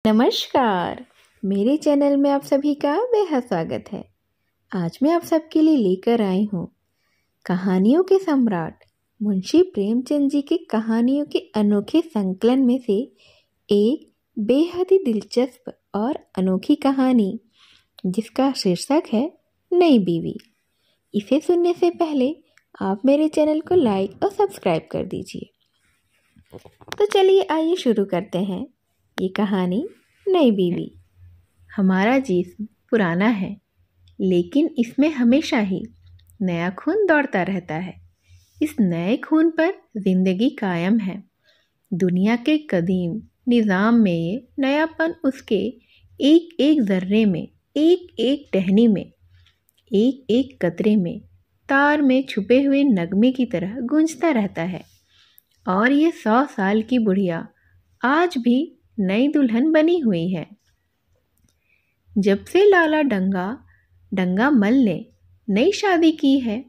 नमस्कार। मेरे चैनल में आप सभी का बेहद स्वागत है। आज मैं आप सबके लिए लेकर आई हूँ कहानियों के सम्राट मुंशी प्रेमचंद जी की कहानियों के अनोखे संकलन में से एक बेहद ही दिलचस्प और अनोखी कहानी, जिसका शीर्षक है नई बीवी। इसे सुनने से पहले आप मेरे चैनल को लाइक और सब्सक्राइब कर दीजिए। तो चलिए आइए शुरू करते हैं ये कहानी नई बीवी। हमारा जिस्म पुराना है, लेकिन इसमें हमेशा ही नया खून दौड़ता रहता है। इस नए खून पर जिंदगी कायम है। दुनिया के कदीम निज़ाम में ये नयापन उसके एक एक जर्रे में, एक एक टहनी में, एक एक कतरे में, तार में छुपे हुए नगमे की तरह गूंजता रहता है। और ये 100 साल की बुढ़िया आज भी नई दुल्हन बनी हुई है। जब से लाला डंगा मल ने नई शादी की है,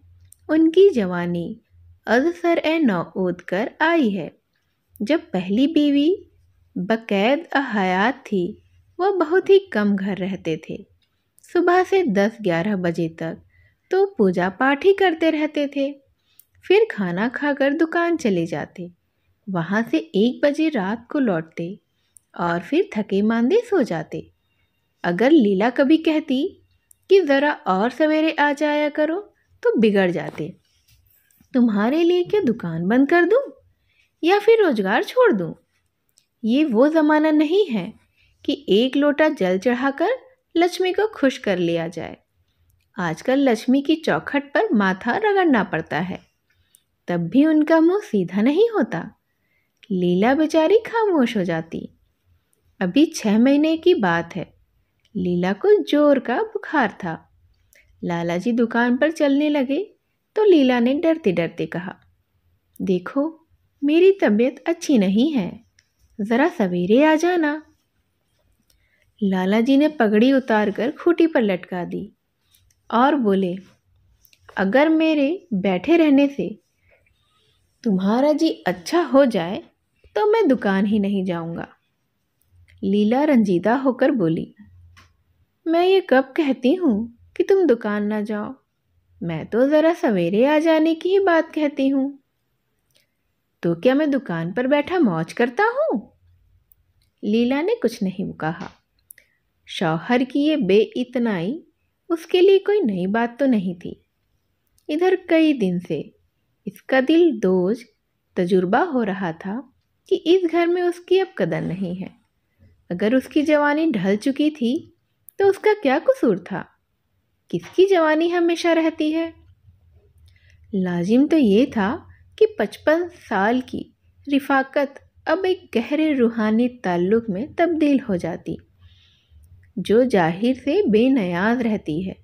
उनकी जवानी अज़सर ए नौ ओद कर आई है। जब पहली बीवी बकैद हयात थी, वह बहुत ही कम घर रहते थे। सुबह से 10-11 बजे तक तो पूजा पाठ ही करते रहते थे। फिर खाना खाकर दुकान चले जाते, वहाँ से 1 बजे रात को लौटते और फिर थके मांदे सो जाते। अगर लीला कभी कहती कि ज़रा और सवेरे आ जाया करो, तो बिगड़ जाते। तुम्हारे लिए क्या दुकान बंद कर दूं या फिर रोजगार छोड़ दूं? ये वो ज़माना नहीं है कि एक लोटा जल चढ़ाकर लक्ष्मी को खुश कर लिया जाए। आजकल लक्ष्मी की चौखट पर माथा रगड़ना पड़ता है, तब भी उनका मुंह सीधा नहीं होता। लीला बेचारी खामोश हो जाती। अभी 6 महीने की बात है। लीला को जोर का बुखार था। लाला जी दुकान पर चलने लगे तो लीला ने डरते डरते कहा, देखो मेरी तबीयत अच्छी नहीं है, ज़रा सवेरे आ जाना। लाला जी ने पगड़ी उतारकर खूंटी पर लटका दी और बोले, अगर मेरे बैठे रहने से तुम्हारा जी अच्छा हो जाए तो मैं दुकान ही नहीं जाऊंगा। लीला रंजीदा होकर बोली, मैं ये कब कहती हूँ कि तुम दुकान ना जाओ? मैं तो ज़रा सवेरे आ जाने की ही बात कहती हूँ। तो क्या मैं दुकान पर बैठा मौज करता हूँ? लीला ने कुछ नहीं कहा। शौहर की ये बेइतनाई उसके लिए कोई नई बात तो नहीं थी। इधर कई दिन से इसका दिल दोज तजुर्बा हो रहा था कि इस घर में उसकी अब कदर नहीं है। अगर उसकी जवानी ढल चुकी थी तो उसका क्या कसूर था? किसकी जवानी हमेशा रहती है? लाजिम तो ये था कि 55 साल की रिफाकत अब एक गहरे रूहानी ताल्लुक में तब्दील हो जाती, जो जाहिर से बेनियाज रहती है,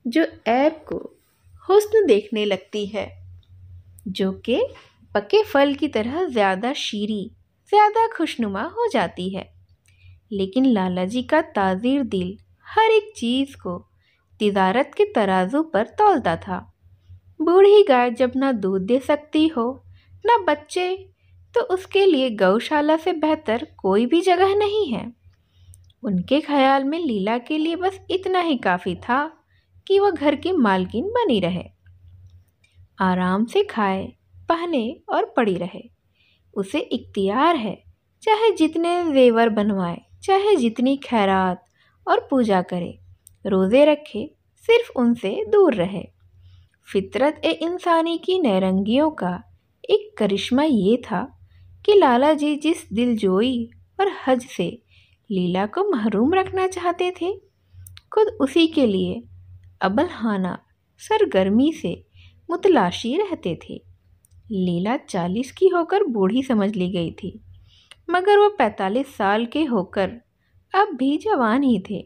जो ऐब को हुस्न देखने लगती है, जो कि पके फल की तरह ज़्यादा शीरी, ज़्यादा खुशनुमा हो जाती है। लेकिन लाला जी का ताज़ीर दिल हर एक चीज़ को तिजारत के तराजू पर तौलता था। बूढ़ी गाय जब ना दूध दे सकती हो ना बच्चे, तो उसके लिए गौशाला से बेहतर कोई भी जगह नहीं है। उनके ख्याल में लीला के लिए बस इतना ही काफ़ी था कि वह घर की मालकिन बनी रहे, आराम से खाए, पहने और पड़ी रहे। उसे इख्तियार है, चाहे जितने जेवर बनवाए, चाहे जितनी खैरात और पूजा करे, रोज़े रखे, सिर्फ उनसे दूर रहे। फितरत ए इंसानी की नैरंगियों का एक करिश्मा ये था कि लाला जी जिस दिलजोई और हज से लीला को महरूम रखना चाहते थे, खुद उसी के लिए अबलहाना सरगर्मी से मुतलाशी रहते थे। लीला 40 की होकर बूढ़ी समझ ली गई थी, मगर वो 45 साल के होकर अब भी जवान ही थे।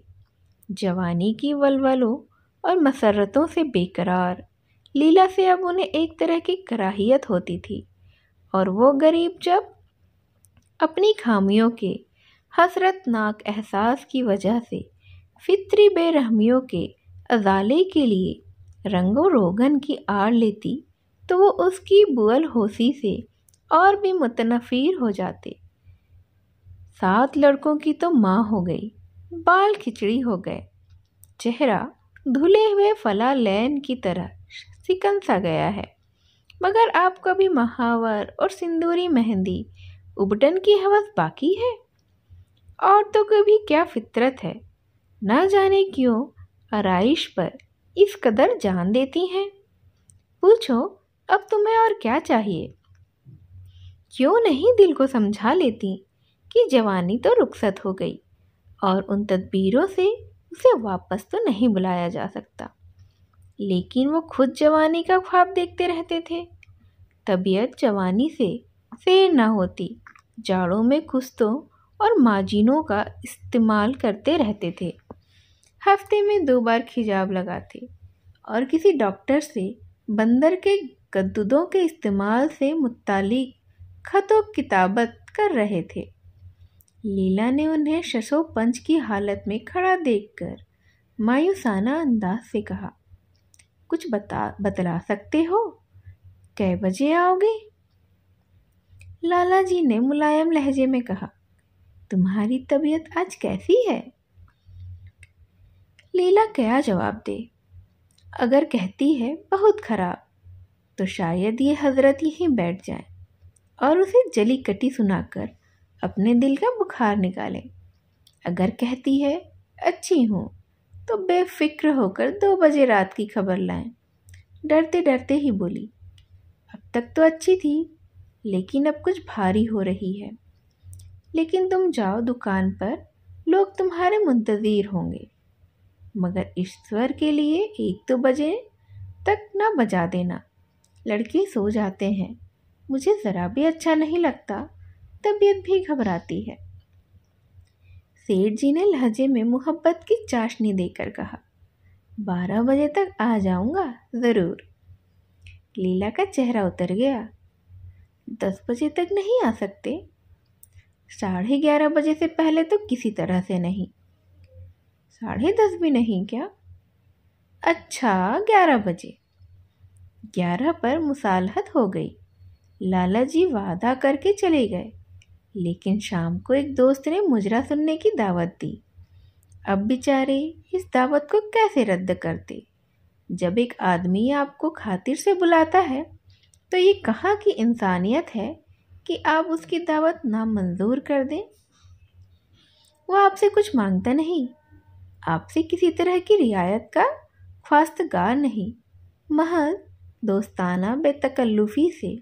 जवानी की वलवलों और मसरतों से बेकरार लीला से अब उन्हें एक तरह की कराहियत होती थी, और वो गरीब जब अपनी खामियों के हसरतनाक एहसास की वजह से फितरी बेरहमियों के अजाले के लिए रंगो रोगन की आड़ लेती, तो वो उसकी बुअल होशी से और भी मुतनफिर हो जाते। 7 लड़कों की तो माँ हो गई, बाल खिचड़ी हो गए, चेहरा धुले हुए फलालैन की तरह सिकन सा गया है। मगर आपको अभी महावर और सिंदूरी मेहंदी उबटन की हवस बाकी है। औरतों को भी क्या फितरत है, न जाने क्यों आराइश पर इस कदर जान देती हैं। पूछो अब तुम्हें और क्या चाहिए? क्यों नहीं दिल को समझा लेती कि जवानी तो रुखसत हो गई और उन तदबीरों से उसे वापस तो नहीं बुलाया जा सकता। लेकिन वो खुद जवानी का ख्वाब देखते रहते थे। तबीयत जवानी से सैर न होती, जाड़ों में कुस्तों और माजीनों का इस्तेमाल करते रहते थे। हफ्ते में 2 बार खिजाब लगाते और किसी डॉक्टर से बंदर के गद्दुदों के इस्तेमाल से मुत्तालिक खतो किताबत कर रहे थे। लीला ने उन्हें शशोपंच की हालत में खड़ा देखकर मायूसाना अंदाज से कहा, कुछ बतला सकते हो? कै बजे आओगे? लाला जी ने मुलायम लहजे में कहा, तुम्हारी तबीयत आज कैसी है? लीला क्या जवाब दे? अगर कहती है बहुत खराब, तो शायद ये हजरत यहीं बैठ जाए और उसे जली कटी सुनाकर अपने दिल का बुखार निकालें। अगर कहती है अच्छी हूँ, तो बेफिक्र होकर 2 बजे रात की खबर लाएं। डरते डरते ही बोली, अब तक तो अच्छी थी, लेकिन अब कुछ भारी हो रही है। लेकिन तुम जाओ दुकान पर, लोग तुम्हारे मुंतज़िर होंगे, मगर ईश्वर के लिए 1-2 बजे तक न बजा देना। लड़के सो जाते हैं, मुझे ज़रा भी अच्छा नहीं लगता, तबीयत भी घबराती है। सेठ जी ने लहजे में मोहब्बत की चाशनी देकर कहा, 12 बजे तक आ जाऊंगा ज़रूर। लीला का चेहरा उतर गया। 10 बजे तक नहीं आ सकते? 11:30 बजे से पहले तो किसी तरह से नहीं। 10:30 भी नहीं क्या? अच्छा 11 बजे। 11 पर मुसालहत हो गई। लाला जी वादा करके चले गए, लेकिन शाम को एक दोस्त ने मुजरा सुनने की दावत दी। अब बेचारे इस दावत को कैसे रद्द करते? जब एक आदमी आपको खातिर से बुलाता है, तो ये कहाँ की इंसानियत है कि आप उसकी दावत नामंजूर कर दें? वो आपसे कुछ मांगता नहीं, आपसे किसी तरह की रियायत का ख्वास्तगार नहीं, महज दोस्ताना बेतकल्लुफ़ी से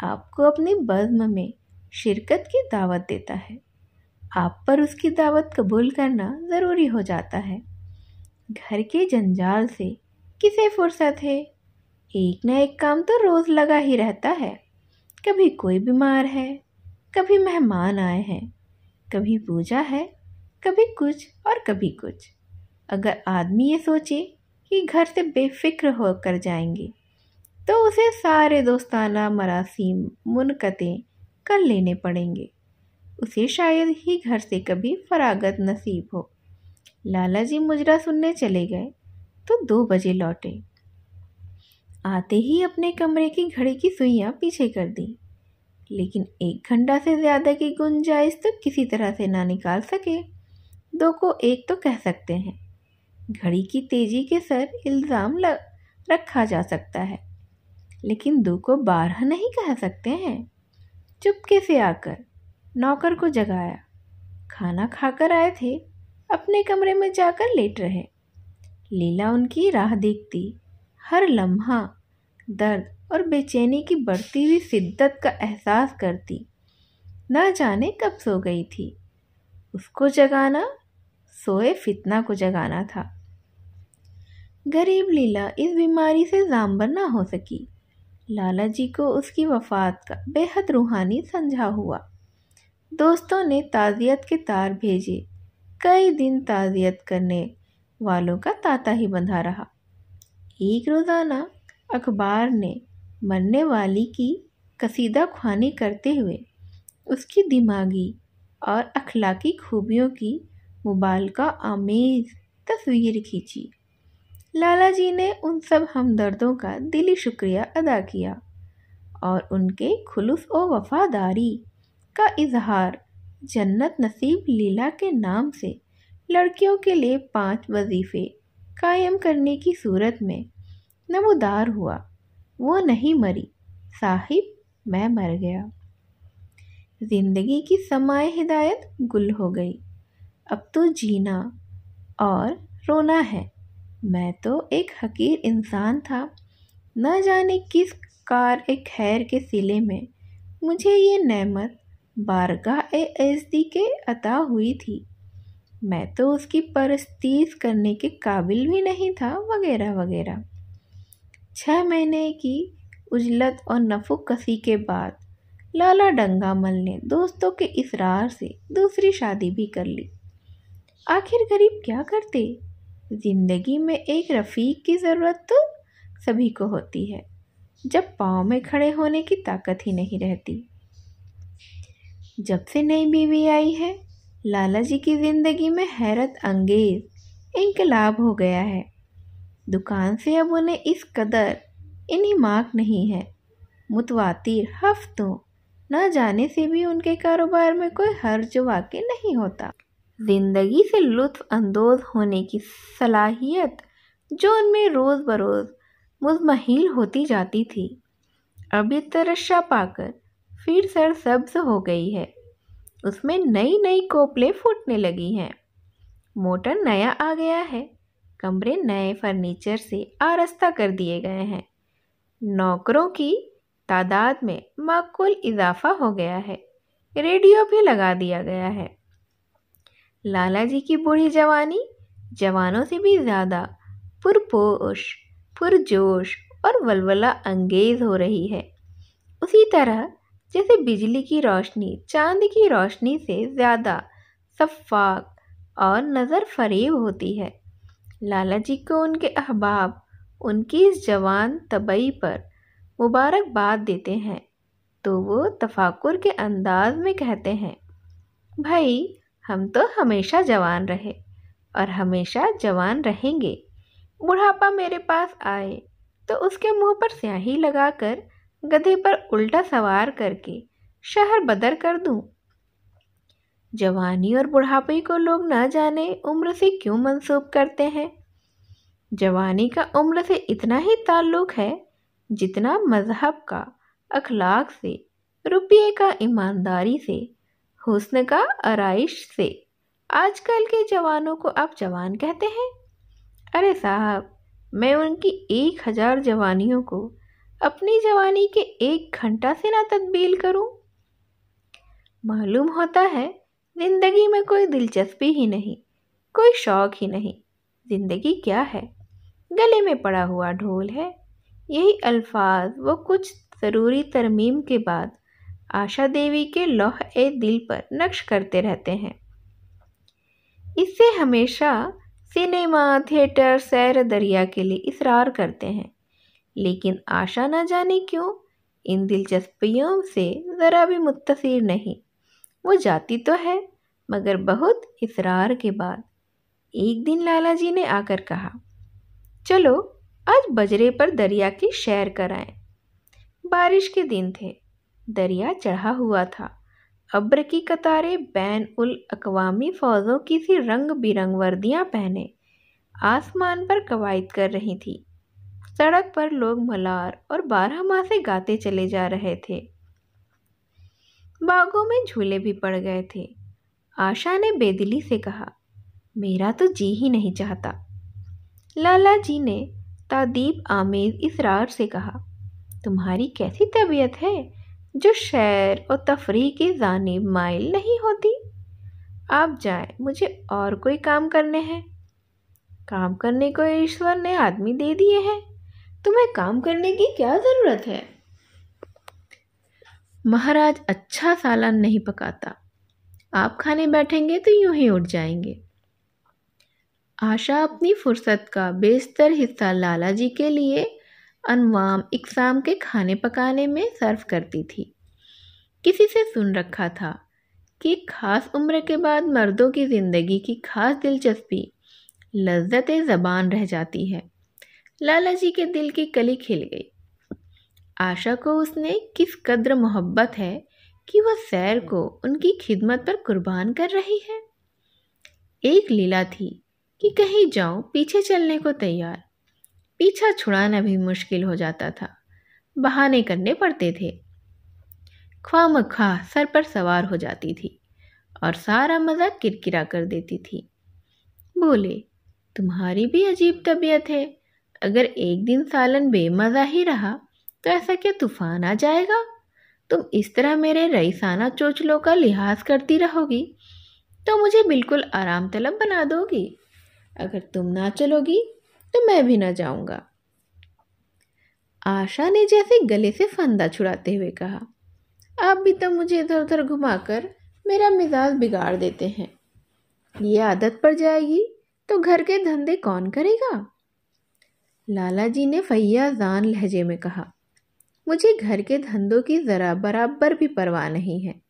आपको अपनी बज़्म में शिरकत की दावत देता है। आप पर उसकी दावत कबूल करना ज़रूरी हो जाता है। घर के जंजाल से किसे फुर्सत है? एक न एक काम तो रोज़ लगा ही रहता है। कभी कोई बीमार है, कभी मेहमान आए हैं, कभी पूजा है, कभी कुछ और कभी कुछ। अगर आदमी ये सोचे कि घर से बेफिक्र होकर जाएंगे, तो उसे सारे दोस्ताना मरासीम मुनक़ते कर लेने पड़ेंगे। उसे शायद ही घर से कभी फरागत नसीब हो। लाला जी मुजरा सुनने चले गए तो 2 बजे लौटे। आते ही अपने कमरे की घड़ी की सुइयां पीछे कर दी, लेकिन 1 घंटा से ज़्यादा की गुंजाइश तो किसी तरह से ना निकाल सके। 2 को 1 तो कह सकते हैं। घड़ी की तेजी के सर इल्ज़ाम रखा जा सकता है, लेकिन 2 को 12 नहीं कह सकते हैं। चुपके से आकर नौकर को जगाया। खाना खाकर आए थे, अपने कमरे में जाकर लेट रहे। लीला उनकी राह देखती, हर लम्हा दर्द और बेचैनी की बढ़ती हुई शिद्दत का एहसास करती। न जाने कब सो गई थी। उसको जगाना सोए फितना को जगाना था। गरीब लीला इस बीमारी से जांबर ना हो सकी। लाला जी को उसकी वफ़ात का बेहद रूहानी संझा हुआ। दोस्तों ने ताज़ियत के तार भेजे। कई दिन ताज़ियत करने वालों का तांता ही बंधा रहा। एक रोज़ाना अखबार ने मरने वाली की कसीदा ख्वानी करते हुए उसकी दिमागी और अखलाकी खूबियों की मुबालका आमेज़ तस्वीर खींची। लाला जी ने उन सब हमदर्दों का दिली शुक्रिया अदा किया और उनके खुलूस और वफ़ादारी का इजहार जन्नत नसीब लीला के नाम से लड़कियों के लिए 5 वजीफे कायम करने की सूरत में नमोदार हुआ। वो नहीं मरी साहिब, मैं मर गया। जिंदगी की समाए हिदायत गुल हो गई। अब तो जीना और रोना है। मैं तो एक हकीर इंसान था। न जाने किस कार एक खैर के सिले में मुझे ये नेमत बारगाह एज़दी के अता हुई थी। मैं तो उसकी परस्तीश करने के काबिल भी नहीं था, वगैरह वगैरह। 6 महीने की उजलत और नफुकसी के बाद लाला डंगामल ने दोस्तों के इसरार से दूसरी शादी भी कर ली। आखिर गरीब क्या करते? जिंदगी में एक रफीक की ज़रूरत तो सभी को होती है, जब पाँव में खड़े होने की ताकत ही नहीं रहती। जब से नई बीवी आई है, लाला जी की ज़िंदगी में हैरत अंगेज इनकलाब हो गया है। दुकान से अब उन्हें इस कदर इन्हिमाक नहीं है। मुतवातिर हफ्तों न जाने से भी उनके कारोबार में कोई हर्ज वाक़ई नहीं होता। ज़िंदगी से लुत्फ़ अंदोज़ होने की सलाहियत जो उनमें रोज़ बरोज़ मुज़महिल होती जाती थी, अब ये तरशा पाकर फिर सरसब्ज़ हो गई है। उसमें नई नई कोपलें फूटने लगी हैं। मोटर नया आ गया है। कमरे नए फर्नीचर से आरस्ता कर दिए गए हैं। नौकरों की तादाद में माकूल इजाफा हो गया है। रेडियो भी लगा दिया गया है। लाला जी की बूढ़ी जवानी जवानों से भी ज़्यादा पुरपोश, पुरजोश और वलवला अंगेज हो रही है। उसी तरह जैसे बिजली की रोशनी चांद की रोशनी से ज़्यादा शफ़ाक़ और नज़र फरेब होती है। लाला जी को उनके अहबाब उनकी इस जवान तबई पर मुबारकबाद देते हैं तो वो तफाकुर के अंदाज में कहते हैं, भाई हम तो हमेशा जवान रहे और हमेशा जवान रहेंगे। बुढ़ापा मेरे पास आए तो उसके मुंह पर स्याही लगाकर गधे पर उल्टा सवार करके शहर बदर कर दूं। जवानी और बुढ़ापे को लोग न जाने उम्र से क्यों मंसूब करते हैं। जवानी का उम्र से इतना ही ताल्लुक है जितना मजहब का अखलाक से, रुपये का ईमानदारी से, हुस्न का आराइश से। आजकल के जवानों को आप जवान कहते हैं? अरे साहब, मैं उनकी 1000 जवानियों को अपनी जवानी के 1 घंटा से ना तब्दील करूं। मालूम होता है जिंदगी में कोई दिलचस्पी ही नहीं, कोई शौक ही नहीं। जिंदगी क्या है? गले में पड़ा हुआ ढोल है। यही अल्फाज वो कुछ ज़रूरी तरमीम के बाद आशा देवी के लौह-ए दिल पर नक्श करते रहते हैं। इससे हमेशा सिनेमा, थिएटर, सैर दरिया के लिए इसरार करते हैं, लेकिन आशा न जाने क्यों इन दिलचस्पियों से ज़रा भी मुत्तसिर नहीं। वो जाती तो है, मगर बहुत इसरार के बाद। एक दिन लाला जी ने आकर कहा, चलो आज बजरे पर दरिया की सैर कराएं। बारिश के दिन थे, दरिया चढ़ा हुआ था। अब्र की कतारें बैन उल अकवामी फ़ौजों की सी रंग बिरंग वर्दियां पहने आसमान पर कवायद कर रही थी। सड़क पर लोग मलार और 12 मासे गाते चले जा रहे थे। बागों में झूले भी पड़ गए थे। आशा ने बेदिली से कहा, मेरा तो जी ही नहीं चाहता। लाला जी ने तादीब आमेज इसरार से कहा, तुम्हारी कैसी तबीयत है जो सैर और तफरीह की जानिब माइल नहीं होती? आप जाएं, मुझे और कोई काम करने हैं। काम करने को ईश्वर ने आदमी दे दिए हैं, तुम्हें काम करने की क्या ज़रूरत है? महाराज अच्छा सालन नहीं पकाता, आप खाने बैठेंगे तो यूं ही उठ जाएंगे। आशा अपनी फुर्सत का बेशतर हिस्सा लाला जी के लिए अनवाम इकसाम के खाने पकाने में सर्व करती थी। किसी से सुन रखा था कि खास उम्र के बाद मर्दों की ज़िंदगी की खास दिलचस्पी लज्जत ज़बान रह जाती है। लाला जी के दिल की कली खिल गई। आशा को उसने किस कद्र मोहब्बत है कि वह सैर को उनकी खिदमत पर कुर्बान कर रही है। एक लीला थी कि कहीं जाऊं पीछे चलने को तैयार, पीछा छुड़ाना भी मुश्किल हो जाता था, बहाने करने पड़ते थे। ख्वामख्वाह सर पर सवार हो जाती थी और सारा मज़ा किरकिरा कर देती थी। बोले, तुम्हारी भी अजीब तबीयत है। अगर एक दिन सालन बेमज़ा ही रहा तो ऐसा क्या तूफान आ जाएगा? तुम इस तरह मेरे रईसाना चोचलों का लिहाज करती रहोगी तो मुझे बिल्कुल आराम तलब बना दोगी। अगर तुम ना चलोगी तो मैं भी ना जाऊंगा। आशा ने जैसे गले से फंदा छुड़ाते हुए कहा, आप भी तो मुझे इधर उधर घुमाकर मेरा मिजाज बिगाड़ देते हैं। ये आदत पड़ जाएगी तो घर के धंधे कौन करेगा? लाला जी ने फैयाजान लहजे में कहा, मुझे घर के धंधों की जरा बराबर भी परवाह नहीं है,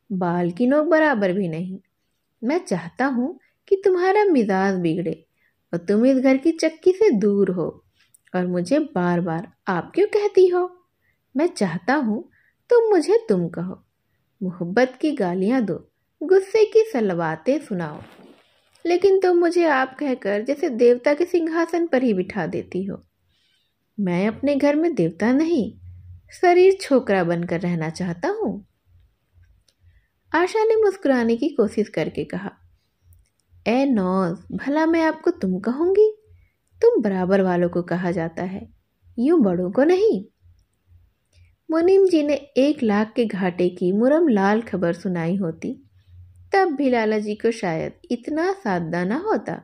बाल की नोक बराबर भी नहीं। मैं चाहता हूँ कि तुम्हारा मिजाज बिगड़े और तुम इस घर की चक्की से दूर हो और मुझे बार बार आप क्यों कहती हो। मैं चाहता हूँ तुम मुझे तुम कहो, मोहब्बत की गालियाँ दो, गुस्से की सलवातें सुनाओ, लेकिन तुम मुझे आप कहकर जैसे देवता के सिंहासन पर ही बिठा देती हो। मैं अपने घर में देवता नहीं, शरीर छोकरा बनकर रहना चाहता हूँ। आशा ने मुस्कुराने की कोशिश करके कहा, ए नौज, भला मैं आपको तुम कहूंगी? तुम बराबर वालों को कहा जाता है, यूं बड़ों को नहीं। मुनीम जी ने 1 लाख के घाटे की मुरम लाल खबर सुनाई होती तब भी लाला जी को शायद इतना सादा न होता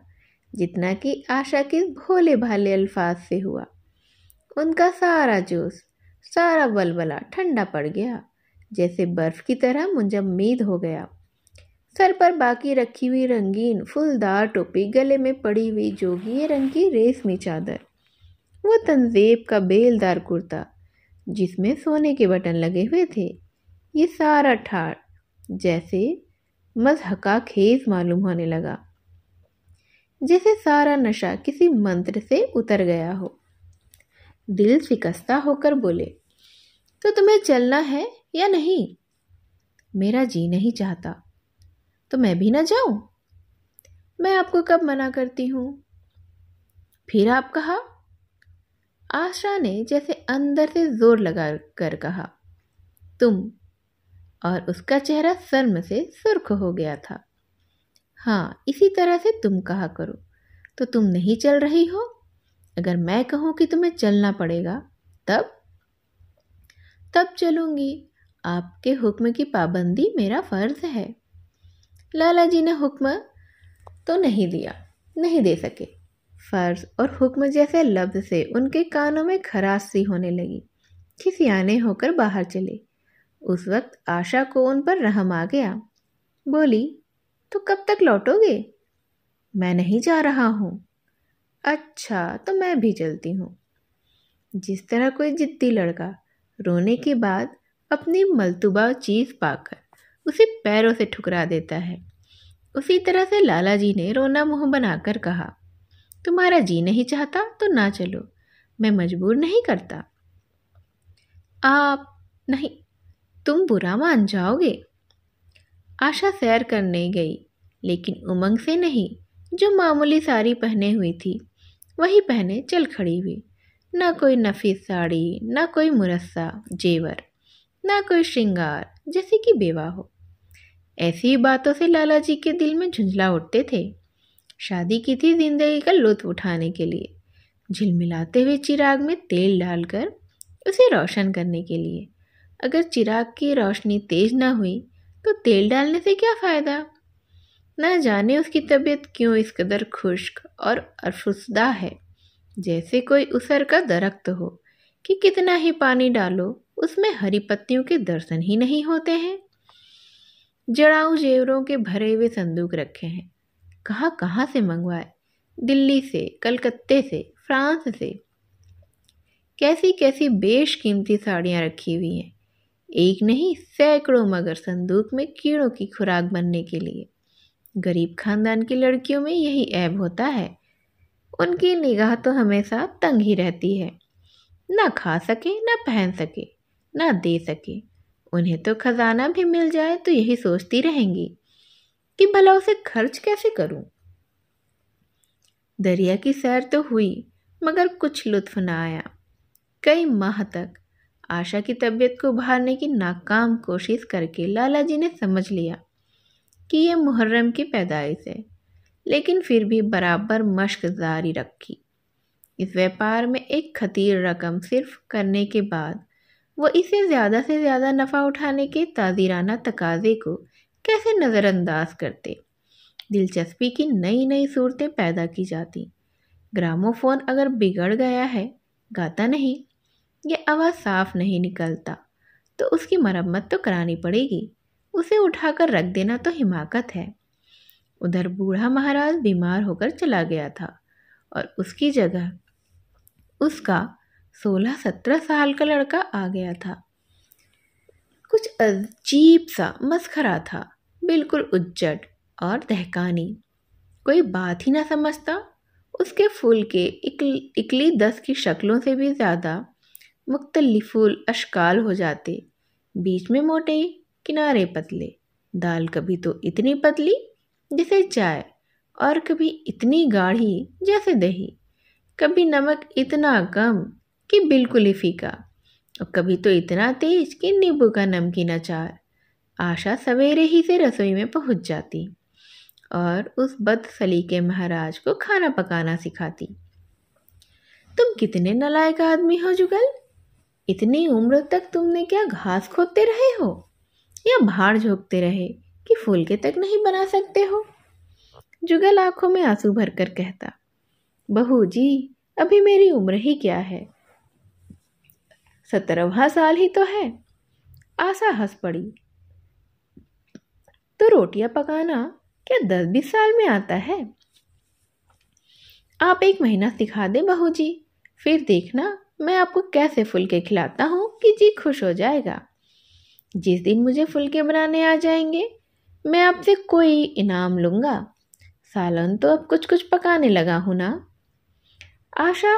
जितना कि आशा के भोले भाले अल्फाज से हुआ। उनका सारा जोश, सारा बलबला ठंडा पड़ गया, जैसे बर्फ की तरह मुंजमद हो गया। सर पर बाकी रखी हुई रंगीन फूलदार टोपी, गले में पड़ी हुई जोगिए रंग की रेशमी चादर, वो तंजेब का बेलदार कुर्ता जिसमें सोने के बटन लगे हुए थे, ये सारा ठाड़ जैसे मजहका खेज मालूम होने लगा, जैसे सारा नशा किसी मंत्र से उतर गया हो। दिल शिकस्ता होकर बोले, तो तुम्हें चलना है या नहीं? मेरा जी नहीं चाहता। तो मैं भी ना जाऊं? मैं आपको कब मना करती हूं? फिर आप कहा। आशा ने जैसे अंदर से जोर लगा कर कहा, तुम, और उसका चेहरा शर्म से सुर्ख हो गया था। हाँ, इसी तरह से तुम कहा करो। तो तुम नहीं चल रही हो? अगर मैं कहूं कि तुम्हें चलना पड़ेगा तब चलूंगी। आपके हुक्म की पाबंदी मेरा फर्ज है। लाला जी ने हुक्म तो नहीं दिया, नहीं दे सके। फर्ज और हुक्म जैसे लफ्ज से उनके कानों में खराश सी होने लगी। खिसियाने होकर बाहर चले। उस वक्त आशा को उन पर रहम आ गया। बोली, तो कब तक लौटोगे? मैं नहीं जा रहा हूँ। अच्छा, तो मैं भी चलती हूँ। जिस तरह कोई जिद्दी लड़का रोने के बाद अपनी मलतूबा चीज़ पाकर उसे पैरों से ठुकरा देता है, उसी तरह से लाला जी ने रोना मुंह बनाकर कहा, तुम्हारा जी नहीं चाहता तो ना चलो, मैं मजबूर नहीं करता। आप नहीं, तुम बुरा मान जाओगे। आशा सैर करने गई, लेकिन उमंग से नहीं। जो मामूली साड़ी पहने हुई थी वही पहने चल खड़ी हुई। ना कोई नफीस साड़ी, ना कोई मुरस्सा जेवर, ना कोई श्रृंगार, जैसे कि बेवा हो। ऐसी ही बातों से लाला जी के दिल में झुंझला उठते थे। शादी की थी जिंदगी का लुत्फ उठाने के लिए, झिलमिलाते हुए चिराग में तेल डालकर उसे रोशन करने के लिए। अगर चिराग की रोशनी तेज ना हुई तो तेल डालने से क्या फ़ायदा? न जाने उसकी तबीयत क्यों इस कदर खुश्क और अरफुसदा है, जैसे कोई उसर का दरख्त हो कि कितना ही पानी डालो उसमें हरी पत्तियों के दर्शन ही नहीं होते हैं। जड़ाऊ जेवरों के भरे हुए संदूक रखे हैं, कहाँ कहाँ से मंगवाए, दिल्ली से, कलकत्ते से, फ्रांस से। कैसी कैसी बेशकीमती साड़ियाँ रखी हुई हैं, एक नहीं सैकड़ों मगर संदूक में कीड़ों की खुराक बनने के लिए। गरीब खानदान की लड़कियों में यही ऐब होता है, उनकी निगाह तो हमेशा तंग ही रहती है। ना खा सके, ना पहन सके, ना दे सके, उन्हें तो खजाना भी मिल जाए तो यही सोचती रहेंगी कि भला उसे खर्च कैसे करूं। दरिया की सैर तो हुई मगर कुछ लुत्फ न आया। कई माह तक आशा की तबीयत को उभारने की नाकाम कोशिश करके लाला जी ने समझ लिया कि यह मुहर्रम की पैदाइश है, लेकिन फिर भी बराबर मश्क जारी रखी। इस व्यापार में एक खतीर रकम सिर्फ करने के बाद वो इसे ज़्यादा से ज़्यादा नफ़ा उठाने के ताज़ीराना तकाजे को कैसे नज़रअंदाज करते। दिलचस्पी की नई नई सूरतें पैदा की जाती। ग्रामोफोन अगर बिगड़ गया है, गाता नहीं, ये आवाज़ साफ नहीं निकलता, तो उसकी मरम्मत तो करानी पड़ेगी। उसे उठाकर रख देना तो हिमाकत है। उधर बूढ़ा महाराज बीमार होकर चला गया था और उसकी जगह उसका 16-17 साल का लड़का आ गया था। कुछ अजीब सा मस्खरा था, बिल्कुल उज्जड और दहकानी। कोई बात ही ना समझता। उसके फूल के इकली 10 की शक्लों से भी ज़्यादा मुख्तलिफुल अशकाल हो जाते। बीच में मोटे, किनारे पतले। दाल कभी तो इतनी पतली जैसे चाय और कभी इतनी गाढ़ी जैसे दही। कभी नमक इतना कम कि बिल्कुल ही फीका और कभी तो इतना तेज कि नींबू का नमकीन अचार। आशा सवेरे ही से रसोई में पहुंच जाती और उस बदसलीके महाराज को खाना पकाना सिखाती। तुम कितने नालायक आदमी हो जुगल। इतनी उम्र तक तुमने क्या घास खोदते रहे हो या भाड़ झोंकते रहे कि फुलके तक नहीं बना सकते हो। जुगल आंखों में आंसू भरकर कहता, बहू जी अभी मेरी उम्र ही क्या है, 17वां साल ही तो है। आशा हंस पड़ी। तो रोटियां पकाना क्या 10-20 साल में आता है। आप 1 महीना सिखा दें बहू जी, फिर देखना मैं आपको कैसे फुलके खिलाता हूँ कि जी खुश हो जाएगा। जिस दिन मुझे फुलके बनाने आ जाएंगे मैं आपसे कोई इनाम लूँगा। सालन तो अब कुछ कुछ पकाने लगा हूँ ना। आशा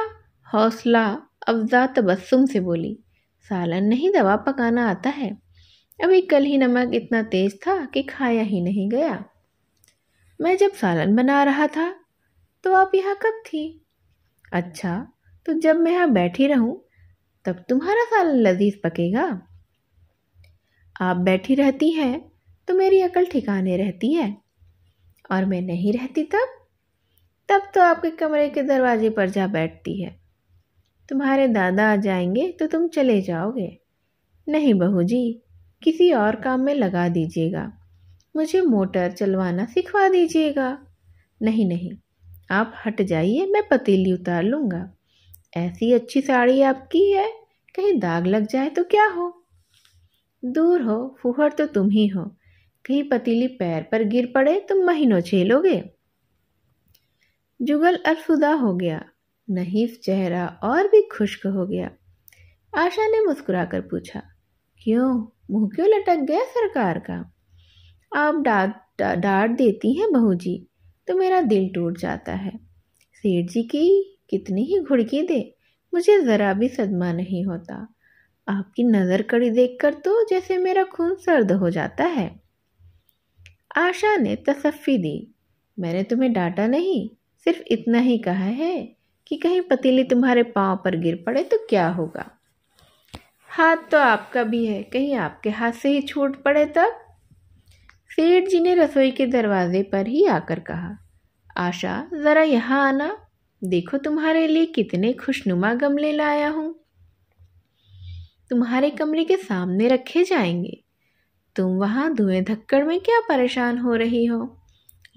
हौसला अफजा तबस्सुम से बोली, सालन नहीं दवा पकाना आता है। अभी कल ही नमक इतना तेज था कि खाया ही नहीं गया। मैं जब सालन बना रहा था तो आप यहाँ कब थी। अच्छा, तो जब मैं यहाँ बैठी रहूं तब तुम्हारा सालन लजीज पकेगा। आप बैठी रहती हैं तो मेरी अकल ठिकाने रहती है और मैं नहीं रहती तब तो आपके कमरे के दरवाजे पर जा बैठती है। तुम्हारे दादा आ जाएंगे तो तुम चले जाओगे। नहीं बहू जी, किसी और काम में लगा दीजिएगा। मुझे मोटर चलवाना सिखवा दीजिएगा। नहीं नहीं, आप हट जाइए, मैं पतीली उतार लूँगा। ऐसी अच्छी साड़ी आपकी है, कहीं दाग लग जाए तो क्या हो। दूर हो, फूहड़ तो तुम ही हो। कहीं पतीली पैर पर गिर पड़े तो महीनों झेलोगे। जुगल अल्फुदा हो गया। नहीफ चेहरा और भी खुश्क हो गया। आशा ने मुस्कुराकर पूछा, क्यों, मुंह क्यों लटक गया सरकार का। आप डांट देती हैं बहू जी तो मेरा दिल टूट जाता है। सेठ जी की कितनी ही घुड़की दे, मुझे ज़रा भी सदमा नहीं होता। आपकी नज़र कड़ी देखकर तो जैसे मेरा खून सर्द हो जाता है। आशा ने तसफ्फी दी, मैंने तुम्हें डांटा नहीं, सिर्फ इतना ही कहा है कि कहीं पतीली तुम्हारे पाँव पर गिर पड़े तो क्या होगा। हाथ तो आपका भी है, कहीं आपके हाथ से ही छूट पड़े तब। सेठ जी ने रसोई के दरवाजे पर ही आकर कहा, आशा ज़रा यहाँ आना, देखो तुम्हारे लिए कितने खुशनुमा गमले लाया हूँ। तुम्हारे कमरे के सामने रखे जाएंगे। तुम वहाँ धुएं धक्कड़ में क्या परेशान हो रही हो।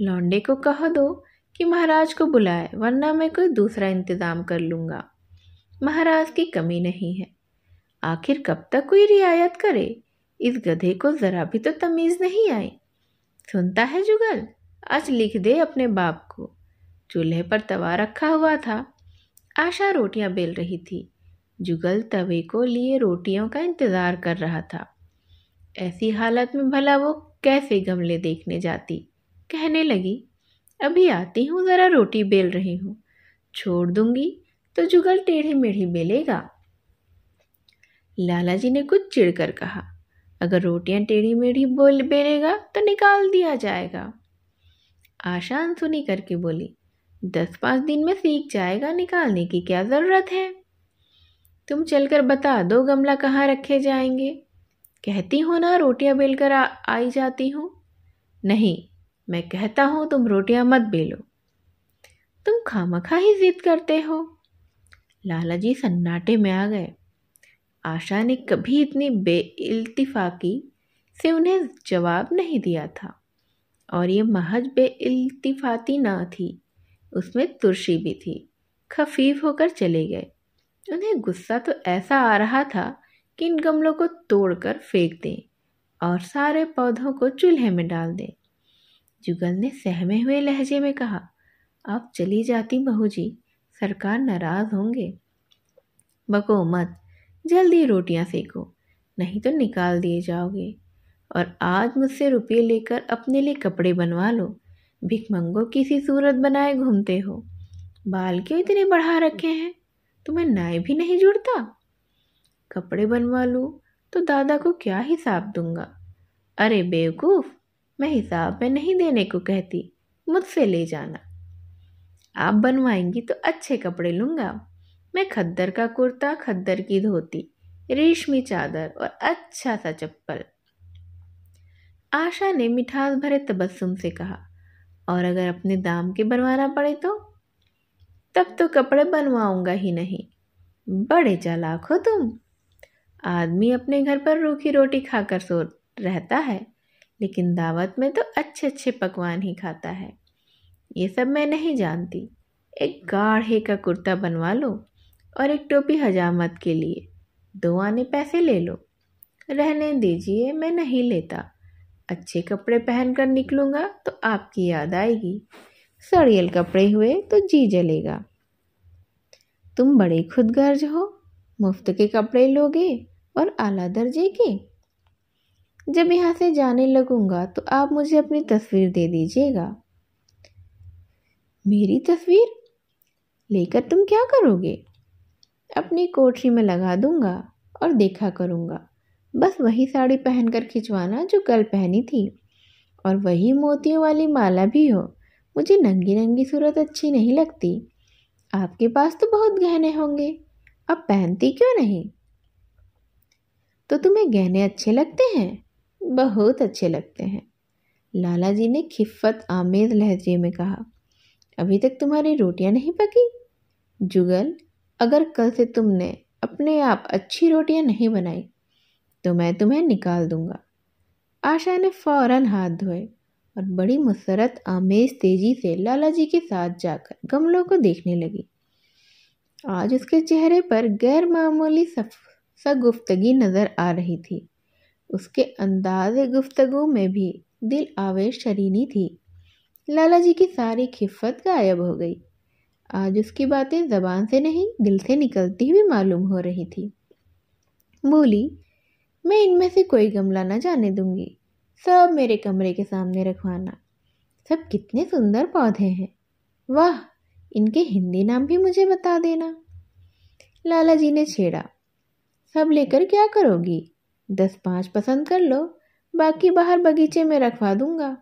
लौंडे को कह दो कि महाराज को बुलाए, वरना मैं कोई दूसरा इंतज़ाम कर लूँगा। महाराज की कमी नहीं है। आखिर कब तक कोई रियायत करे। इस गधे को ज़रा भी तो तमीज़ नहीं आई। सुनता है जुगल, आज लिख दे अपने बाप को। चूल्हे पर तवा रखा हुआ था। आशा रोटियां बेल रही थी। जुगल तवे को लिए रोटियों का इंतज़ार कर रहा था। ऐसी हालत में भला वो कैसे गमले देखने जाती। कहने लगी, अभी आती हूँ, ज़रा रोटी बेल रही हूँ। छोड़ दूंगी तो जुगल टेढ़ी मेढ़ी बेलेगा। लाला जी ने कुछ चिढ़कर कहा, अगर रोटियां टेढ़ी मेढ़ी बोल बेलेगा तो निकाल दिया जाएगा। आशा अनसुनी करके बोली, 10-5 दिन में सीख जाएगा, निकालने की क्या ज़रूरत है। तुम चलकर बता दो गमला कहाँ रखे जाएंगे। कहती हो ना रोटियां बेलकर आई जाती हूँ। नहीं, मैं कहता हूँ तुम रोटियां मत बेलो। तुम खामखा ही जिद करते हो। लाला जी सन्नाटे में आ गए। आशा ने कभी इतनी बेइल्तिफाकी से उन्हें जवाब नहीं दिया था, और ये महज बेइल्तिफाती ना थी, उसमें तुर्शी भी थी। खफीफ होकर चले गए। उन्हें गुस्सा तो ऐसा आ रहा था कि इन गमलों को तोड़कर फेंक दें और सारे पौधों को चूल्हे में डाल दें। जुगल ने सहमे हुए लहजे में कहा, आप चली जाती बहू जी, सरकार नाराज होंगे। बको मत, जल्दी रोटियां सेको, नहीं तो निकाल दिए जाओगे। और आज मुझसे रुपये लेकर अपने लिए कपड़े बनवा लो। भिखमंगों की सी सूरत बनाए घूमते हो। बाल क्यों इतने बढ़ा रखे हैं? तुम्हें नाई भी नहीं जुड़ता? कपड़े बनवा लूँ तो दादा को क्या हिसाब दूंगा? अरे बेवकूफ़, मैं हिसाब में नहीं देने को कहती, मुझसे ले जाना। आप बनवाएंगी तो अच्छे कपड़े लूँगा। मैं खद्दर का कुर्ता, खद्दर की धोती, रेशमी चादर और अच्छा सा चप्पल। आशा ने मिठास भरे तबस्सुम से कहा, और अगर अपने दाम के बनवाना पड़े तो? तब तो कपड़े बनवाऊंगा ही नहीं। बड़े चालाक हो तुम। आदमी अपने घर पर रूखी रोटी खाकर सो रहता है, लेकिन दावत में तो अच्छे अच्छे पकवान ही खाता है। ये सब मैं नहीं जानती। एक गाढ़े का कुर्ता बनवा लो और एक टोपी हजामत के लिए 2 आने पैसे ले लो। रहने दीजिए, मैं नहीं लेता। अच्छे कपड़े पहनकर निकलूंगा तो आपकी याद आएगी। सड़ियल कपड़े हुए तो जी जलेगा। तुम बड़े खुदगर्ज हो, मुफ्त के कपड़े लोगे और आला दर्जे के। जब यहाँ से जाने लगूंगा तो आप मुझे अपनी तस्वीर दे दीजिएगा। मेरी तस्वीर लेकर तुम क्या करोगे? अपनी कोठरी में लगा दूंगा और देखा करूंगा। बस वही साड़ी पहनकर खिंचवाना जो कल पहनी थी, और वही मोतियों वाली माला भी हो। मुझे नंगी नंगी सूरत अच्छी नहीं लगती। आपके पास तो बहुत गहने होंगे, अब पहनती क्यों नहीं? तो तुम्हें गहने अच्छे लगते हैं? बहुत अच्छे लगते हैं। लाला जी ने खिफ्फत आमेज लहजे में कहा, अभी तक तुम्हारी रोटियां नहीं पकी? जुगल, अगर कल से तुमने अपने आप अच्छी रोटियां नहीं बनाई तो मैं तुम्हें निकाल दूंगा। आशा ने फौरन हाथ धोए और बड़ी मुसरत आमेज तेजी से लाला जी के साथ जाकर गमलों को देखने लगी। आज उसके चेहरे पर गैर मामूली सगुफ्तगी नजर आ रही थी। उसके अंदाज़े गुफ्तगू में भी दिल आवेश शरीनी थी। लाला जी की सारी खिफ्फत गायब हो गई। आज उसकी बातें जबान से नहीं दिल से निकलती हुई मालूम हो रही थी। बोली, मैं इनमें से कोई गमला न जाने दूंगी। सब मेरे कमरे के सामने रखवाना। सब कितने सुंदर पौधे हैं। वाह, इनके हिंदी नाम भी मुझे बता देना। लाला जी ने छेड़ा, सब लेकर क्या करोगी? 10-5 पसंद कर लो, बाकी बाहर बगीचे में रखवा दूंगा।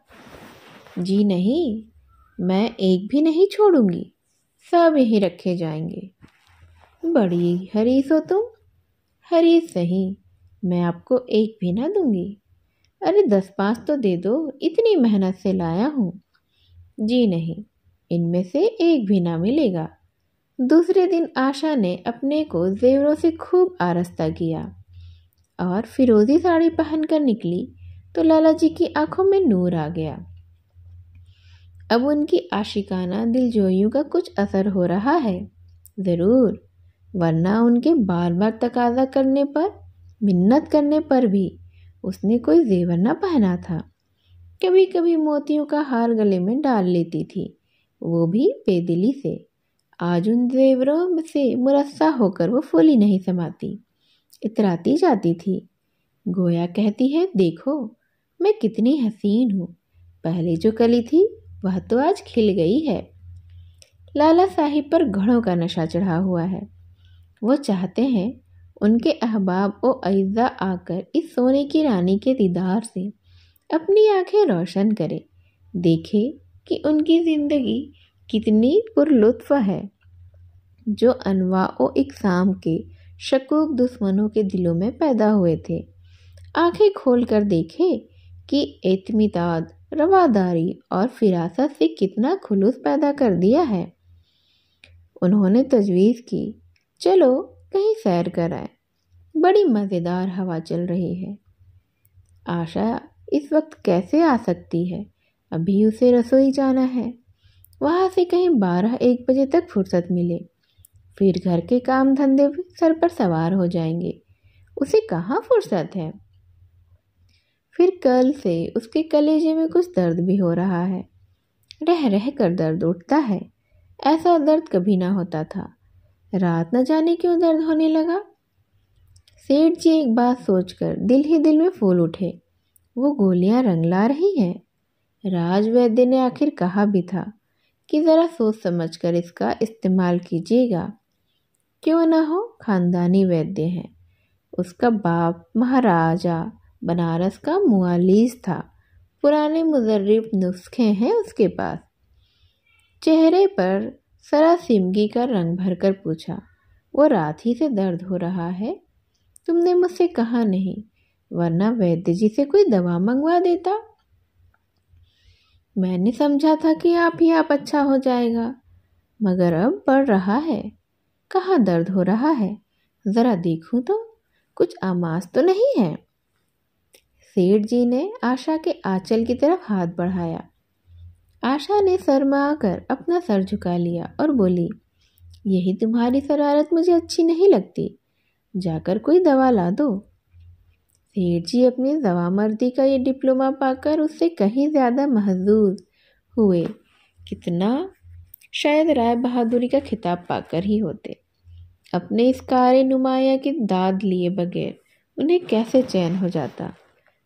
जी नहीं, मैं एक भी नहीं छोड़ूंगी, सब यहीं रखे जाएंगे। बड़ी हरीस हो तुम। हरीस सही, मैं आपको एक भी ना दूंगी। अरे 10-5 तो दे दो, इतनी मेहनत से लाया हूँ। जी नहीं, इनमें से एक भी ना मिलेगा। दूसरे दिन आशा ने अपने को जेवरों से खूब आरास्ता किया और फिरोजी साड़ी पहनकर निकली तो लाला जी की आंखों में नूर आ गया। अब उनकी आशिकाना दिलजोइयों का कुछ असर हो रहा है ज़रूर, वरना उनके बार बार तकाजा करने पर, मिन्नत करने पर भी उसने कोई जेवर न पहना था। कभी कभी मोतियों का हार गले में डाल लेती थी, वो भी बेदिली से। आज उन जेवरों से मुरस्सा होकर वो फूली नहीं समाती, इतराती जाती थी। गोया कहती है, देखो मैं कितनी हसीन हूँ, पहले जो कली थी वह तो आज खिल गई है। लाला साहिब पर घड़ों का नशा चढ़ा हुआ है। वो चाहते हैं उनके अहबाब और अइज़ा आकर इस सोने की रानी के दीदार से अपनी आंखें रोशन करे, देखे कि उनकी ज़िंदगी कितनी पुरलुत्फ़ है, जो अनवा और इक़साम के शकूक दुश्मनों के दिलों में पैदा हुए थे। आंखें खोल कर देखे कि एतमिदाद, रवादारी और फिरासत से कितना खुलूस पैदा कर दिया है। उन्होंने तजवीज़ की, चलो कहीं सैर कर आए, बड़ी मज़ेदार हवा चल रही है। आशा इस वक्त कैसे आ सकती है, अभी उसे रसोई जाना है, वहाँ से कहीं 12-1 बजे तक फुर्सत मिले, फिर घर के काम धंधे सर पर सवार हो जाएंगे, उसे कहाँ फुर्सत है। फिर कल से उसके कलेजे में कुछ दर्द भी हो रहा है, रह रह कर दर्द उठता है, ऐसा दर्द कभी ना होता था, रात न जाने क्यों दर्द होने लगा। सेठ जी एक बात सोचकर दिल ही दिल में फूल उठे, वो गोलियां रंगला रही हैं। राज वैद्य ने आखिर कहा भी था कि ज़रा सोच समझ कर इसका इस्तेमाल कीजिएगा, क्यों ना हो खानदानी वैद्य हैं। उसका बाप महाराजा बनारस का मुआलिज था, पुराने मुजर्रिब नुस्खे हैं उसके पास। चेहरे पर सरासिमगी का रंग भरकर पूछा, वो रात ही से दर्द हो रहा है, तुमने मुझसे कहा नहीं, वरना वैद्य जी से कोई दवा मंगवा देता। मैंने समझा था कि आप ही आप अच्छा हो जाएगा, मगर अब बढ़ रहा है। कहाँ दर्द हो रहा है, ज़रा देखूं तो, कुछ आमास तो नहीं है। सेठ जी ने आशा के आंचल की तरफ हाथ बढ़ाया। आशा ने शर्माकर अपना सर झुका लिया और बोली, यही तुम्हारी शरारत मुझे अच्छी नहीं लगती, जाकर कोई दवा ला दो। सेठ जी अपनी जवामर्दी का ये डिप्लोमा पाकर उससे कहीं ज़्यादा महजूज हुए, कितना शायद राय बहादुरी का खिताब पाकर ही होते। अपने इस कार नुमाया की दाद लिए बगैर उन्हें कैसे चैन हो जाता।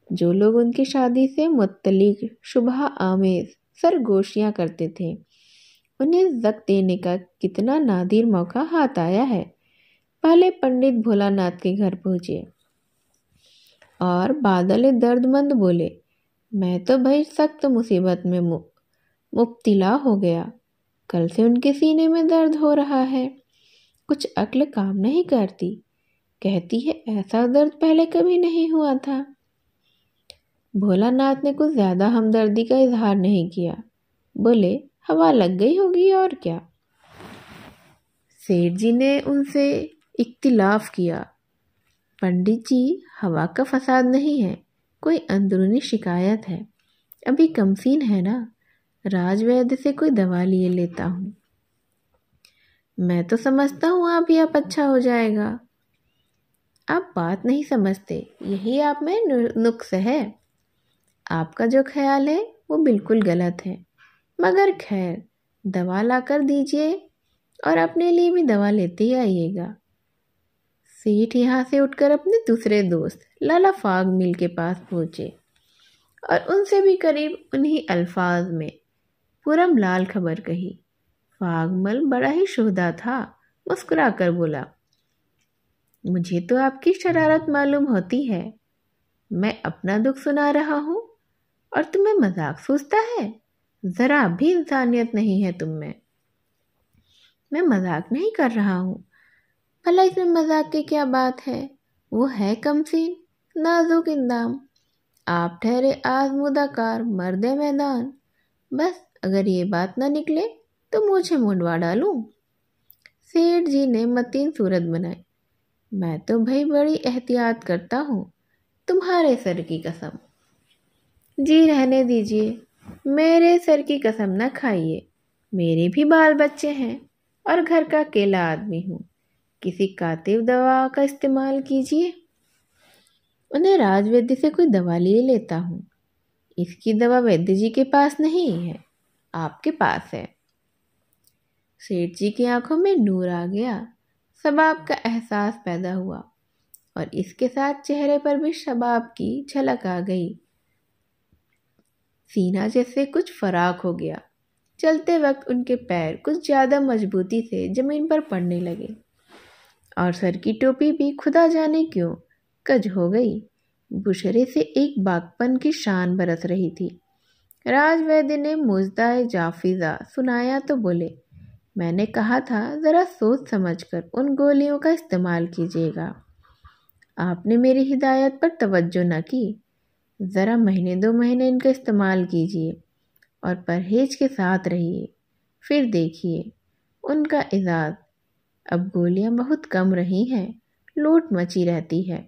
जो लोग उनकी शादी से मुत्तलिक शुबह आमेज सरगोशियाँ करते थे, उन्हें ज़ब्त देने का कितना नादिर मौका हाथ आया है। पहले पंडित भोलानाथ के घर पहुँचे और बादल दर्दमंद बोले, मैं तो भाई सख्त मुसीबत में मुब्तला हो गया, कल से उनके सीने में दर्द हो रहा है, कुछ अक्ल काम नहीं करती, कहती है ऐसा दर्द पहले कभी नहीं हुआ था। भोलानाथ ने कुछ ज़्यादा हमदर्दी का इजहार नहीं किया, बोले हवा लग गई होगी और क्या। सेठ जी ने उनसे इख्तिलाफ किया, पंडित जी हवा का फसाद नहीं है, कोई अंदरूनी शिकायत है, अभी कमसीन है ना, राजवैद्य से कोई दवा लिए लेता हूँ। मैं तो समझता हूँ आप ही आप अच्छा हो जाएगा। आप बात नहीं समझते, यही आप में नुक्स है। आपका जो ख्याल है वो बिल्कुल गलत है, मगर खैर दवा ला कर दीजिए और अपने लिए भी दवा लेते ही आइएगा। सेठ यहाँ से उठकर अपने दूसरे दोस्त लाला फाग मिल के पास पहुँचे और उनसे भी करीब उन्हीं अल्फाज में पूरम लाल खबर कही। फागमल बड़ा ही शुहदा था, मुस्कुरा कर बोला, मुझे तो आपकी शरारत मालूम होती है, मैं अपना दुख सुना रहा हूँ और तुम्हें मजाक सूझता है, ज़रा भी इंसानियत नहीं है तुम में। मैं मजाक नहीं कर रहा हूँ, भला इसमें मजाक की क्या बात है, वो है कमसीन नाजुक इंदाम, आप ठहरे आजमुदाकार मर्दे मैदान, बस अगर ये बात ना निकले तो मुझे मुंडवा डालूं। सेठ जी ने मतीन सूरत बनाई, मैं तो भाई बड़ी एहतियात करता हूँ, तुम्हारे सर की कसम। जी रहने दीजिए, मेरे सर की कसम न खाइए, मेरे भी बाल बच्चे हैं और घर का अकेला आदमी हूँ, किसी कातिब दवा का इस्तेमाल कीजिए। उन्हें राजवैद्य से कोई दवा लिए लेता हूँ, इसकी दवा वैद्य जी के पास नहीं है, आपके पास है। सेठ जी की आंखों में नूर आ गया, शबाब का एहसास पैदा हुआ और इसके साथ चेहरे पर भी शबाब की झलक आ गई। सीना जैसे कुछ फराक हो गया, चलते वक्त उनके पैर कुछ ज़्यादा मजबूती से ज़मीन पर पड़ने लगे। और सर की टोपी भी खुदा जाने क्यों कज हो गई। बुशरे से एक बागपन की शान बरस रही थी। राजवैद्य ने मुजदाए जाफिजा सुनाया तो बोले, मैंने कहा था ज़रा सोच समझकर उन गोलियों का इस्तेमाल कीजिएगा। आपने मेरी हिदायत पर तवज्जो न की। ज़रा महीने 2 महीने इनका इस्तेमाल कीजिए और परहेज के साथ रहिए, फिर देखिए उनका इजाज़। अब गोलियां बहुत कम रही हैं, लूट मची रहती है,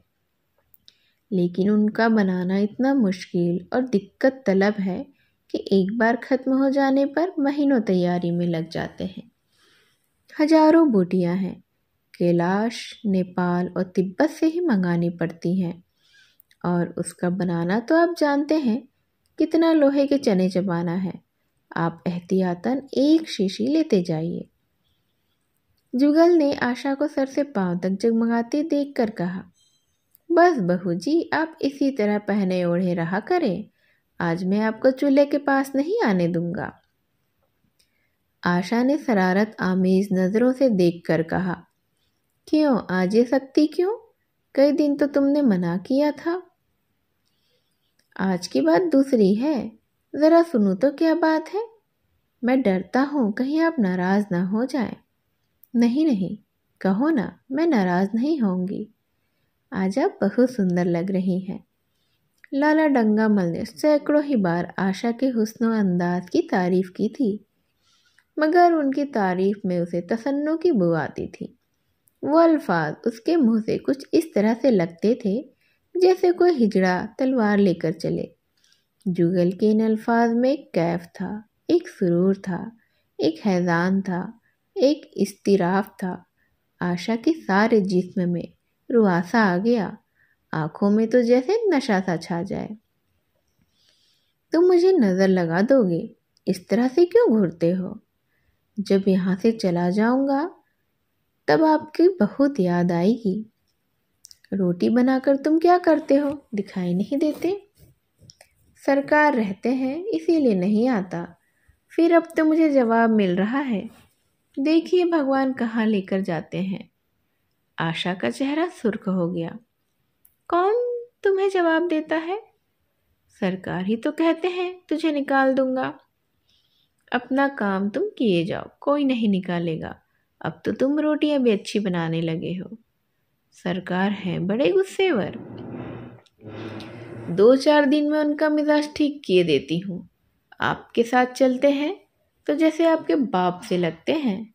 लेकिन उनका बनाना इतना मुश्किल और दिक्कत तलब है कि एक बार ख़त्म हो जाने पर महीनों तैयारी में लग जाते हैं। हजारों बूटियां हैं, कैलाश, नेपाल और तिब्बत से ही मंगानी पड़ती हैं। और उसका बनाना तो आप जानते हैं कितना लोहे के चने चबाना है। आप एहतियातन एक शीशी लेते जाइए। जुगल ने आशा को सर से पांव तक जगमगाते देखकर कहा, बस बहू जी, आप इसी तरह पहने ओढ़े रहा करें। आज मैं आपको चूल्हे के पास नहीं आने दूंगा। आशा ने शरारत आमेज नजरों से देखकर कहा, क्यों आज ये सख्ती क्यों? कई दिन तो तुमने मना किया था। आज की बात दूसरी है, ज़रा सुनो तो क्या बात है। मैं डरता हूँ कहीं आप नाराज़ ना हो जाएं। नहीं नहीं, कहो ना, मैं नाराज़ नहीं होंगी। आज आप बहुत सुंदर लग रही हैं। लाला डंगामल ने सैकड़ों ही बार आशा के हुस्न व अंदाज की तारीफ की थी, मगर उनकी तारीफ में उसे तसन्नो की बू आती थी। वो अल्फाज उसके मुंह से कुछ इस तरह से लगते थे जैसे कोई हिजड़ा तलवार लेकर चले। जुगल के इन अल्फाज में एक कैफ था, एक सुरूर था, एक हैजान था, एक इस्तिराफ था। आशा के सारे जिस्म में रुआसा आ गया, आंखों में तो जैसे नशा सा छा जाए। तुम मुझे नज़र लगा दोगे, इस तरह से क्यों घूरते हो? जब यहाँ से चला जाऊंगा तब आपकी बहुत याद आएगी। रोटी बनाकर तुम क्या करते हो, दिखाई नहीं देते? सरकार रहते हैं इसीलिए नहीं आता। फिर अब तो मुझे जवाब मिल रहा है, देखिए भगवान कहाँ लेकर जाते हैं। आशा का चेहरा सुर्ख हो गया। कौन तुम्हें जवाब देता है? सरकार ही तो कहते हैं तुझे निकाल दूंगा। अपना काम तुम किए जाओ, कोई नहीं निकालेगा। अब तो तुम रोटियां भी अच्छी बनाने लगे हो। सरकार है बड़े गुस्सेवर। 2-4 दिन में उनका मिजाज ठीक किए देती हूँ। आपके साथ चलते हैं तो जैसे आपके बाप से लगते हैं।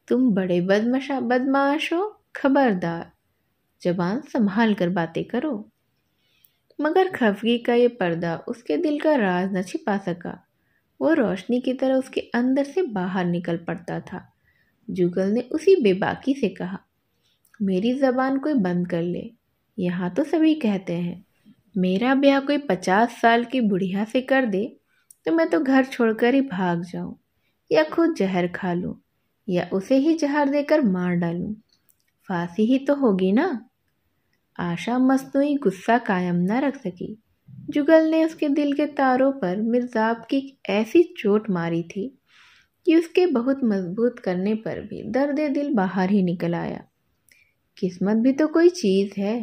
तुम बड़े बदमाश हो, खबरदार, जबान संभाल कर बातें करो। मगर खफगी का ये पर्दा उसके दिल का राज न छिपा सका। वो रोशनी की तरह उसके अंदर से बाहर निकल पड़ता था। जुगल ने उसी बेबाकी से कहा, मेरी ज़बान कोई बंद कर ले। यहाँ तो सभी कहते हैं मेरा ब्याह कोई 50 साल की बुढ़िया से कर दे तो मैं तो घर छोड़कर ही भाग जाऊं, या खुद जहर खा लूं, या उसे ही जहर देकर मार डालूं। फांसी ही तो होगी ना। आशा मस्नुई गुस्सा कायम न रख सकी। जुगल ने उसके दिल के तारों पर मिर्जाब की ऐसी चोट मारी थी कि उसके बहुत मजबूत करने पर भी दर्द दिल बाहर ही निकल आया। किस्मत भी तो कोई चीज़ है।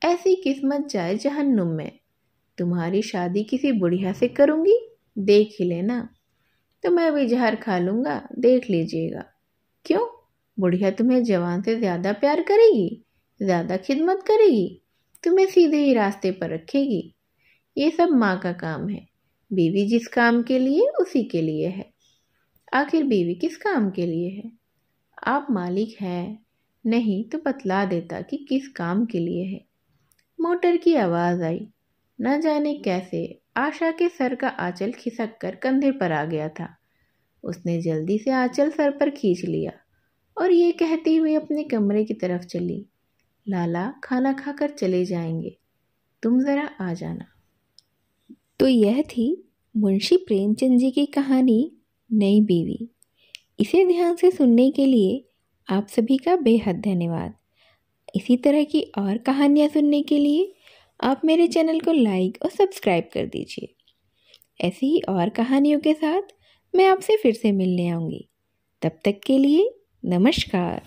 ऐसी किस्मत जाए जहन्नुम में। तुम्हारी शादी किसी बुढ़िया से करूंगी, देख ही लेना। तो मैं भी जहर खा लूंगा, देख लीजिएगा। क्यों? बुढ़िया तुम्हें जवान से ज़्यादा प्यार करेगी, ज़्यादा खिदमत करेगी, तुम्हें सीधे ही रास्ते पर रखेगी। ये सब माँ का काम है। बीवी जिस काम के लिए उसी के लिए है। आखिर बीवी किस काम के लिए है? आप मालिक हैं, नहीं तो बतला देता कि किस काम के लिए है। मोटर की आवाज़ आई। न जाने कैसे आशा के सर का आंचल खिसक कर कंधे पर आ गया था। उसने जल्दी से आंचल सर पर खींच लिया और ये कहती हुई अपने कमरे की तरफ चली, लाला खाना खाकर चले जाएंगे, तुम ज़रा आ जाना। तो यह थी मुंशी प्रेमचंद जी की कहानी नई बीवी। इसे ध्यान से सुनने के लिए आप सभी का बेहद धन्यवाद। इसी तरह की और कहानियाँ सुनने के लिए आप मेरे चैनल को लाइक और सब्सक्राइब कर दीजिए। ऐसी ही और कहानियों के साथ मैं आपसे फिर से मिलने आऊँगी। तब तक के लिए नमस्कार।